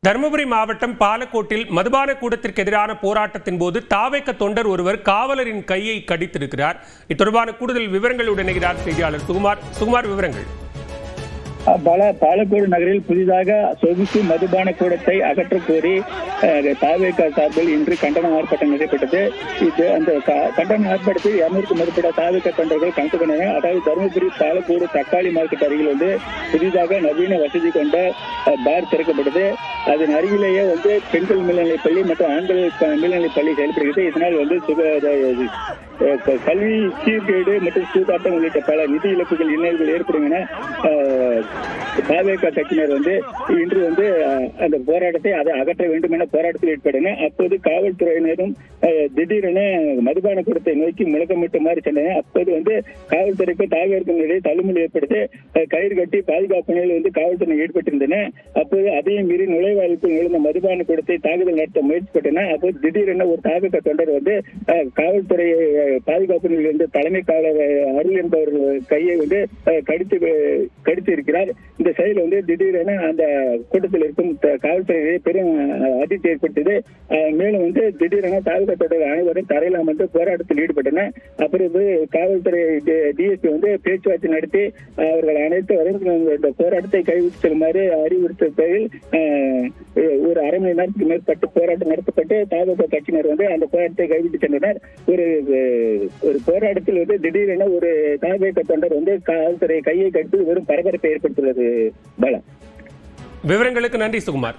தருமபுரி மாவட்டம் பாலக்கோட்டில் மதுபான கூடத்திற்கு எதிரான போராட்டத்தின் போது தாவேக தொண்டர் ஒருவர் காவலரின் கையை கடித்திருக்கிறார். இது தொடர்பான கூடுதல் விவரங்களுடன் இணைகிறார் செய்தியாளர் சுகுமார். விவரங்கள். பாலக்கோடு நகரில் புதிதாக சொகுசு மதுபான கூடத்தை அகற்றக் கோரி தாவேக சார்பில் இன்று கண்டன ஆர்ப்பாட்டம் நடைபெற்றது. அந்த கண்டன ஆர்ப்பாட்டத்தில் 200க்கும் மேற்பட்ட தாவேக தொண்டர்கள் கலந்து கொண்டனர். அதாவது தருமபுரி பாலக்கோடு தக்காளி மார்க்கெட் அருகில் புதிதாக நவீன வசதி கொண்ட பார் திறக்கப்பட்டது. அதன் அருகிலேயே பெண்கள் மேல்நிலைப் பள்ளி மற்றும் ஆண்கள் மேல்நிலைப் பள்ளி செயல்படுகிறது. இதனால் கல்வி சீர்கேடு மற்றும் சூதாட்டம் உள்ளிட்ட பல நிதி இழப்புகள் இன்னல்கள் ஏற்படும் என தாவேக கட்சியினர் இன்று அந்த போராட்டத்தை அதை அகற்ற வேண்டும் என போராட்டத்தில் ஈடுபட்டனர். அப்போது காவல்துறையினரும் திடீரென மதுபான கூடத்தை நோக்கி முழக்கமிட்டுமாறு சென்றனர். அப்போது காவல்துறைக்கு தாவேக்கும் இடையே தள்ளுமுடி ஏற்படுத்தி கயிறு கட்டி பாதுகாப்பு நிலையில் காவல்துறை ஈடுபட்டிருந்தனர். அப்போது அதையும் மீறி நுழைவாயிலுக்குள் நுழைந்த மதுபான கூடத்தை தாக்குதல் நடத்த முயற்சிப்பட்டனர். அப்போது திடீரென ஒரு தாவேக தொண்டர் காவல்துறை பாதுகாப்பு நிலையில் தலைமை காவலர் அருள் என்பவர்கள் கையை கடித்து இருக்கிறார். இந்த செயல் திடீரென அந்த கூட்டத்தில் இருக்கும் காவல்துறையை பெரும் அதிர்ச்சி ஏற்படுத்தியது. மேலும் திடீரென தாவேக தொண்டர்கள் அனைவரும் தரையில் அமர்ந்து போராட்டத்தில் ஈடுபட்டனர். அப்புறம் காவல்துறை டிஎஸ்பி பேச்சுவார்த்தை நடத்தி அவர்கள் அனைத்து இந்த போராட்டத்தை கைவிட்டு செல்லுமாறு அறிவுறுத்த பெயரில் ஒரு அரை மணி நேரத்துக்கு மேற்பட்டு போராட்டம் நடத்தப்பட்டு தாவேக கட்சியினர் அந்த போராட்டத்தை கைவிட்டு சென்றனர். ஒரு போராட்டத்தில் திடீரென ஒரு தாவேக தொண்டர் காவல்துறை கையை கட்டி வெறும் பரபரப்பை ஏற்படுத்துள்ளது. விவரங்களுக்கு நன்றி சுகுமார்.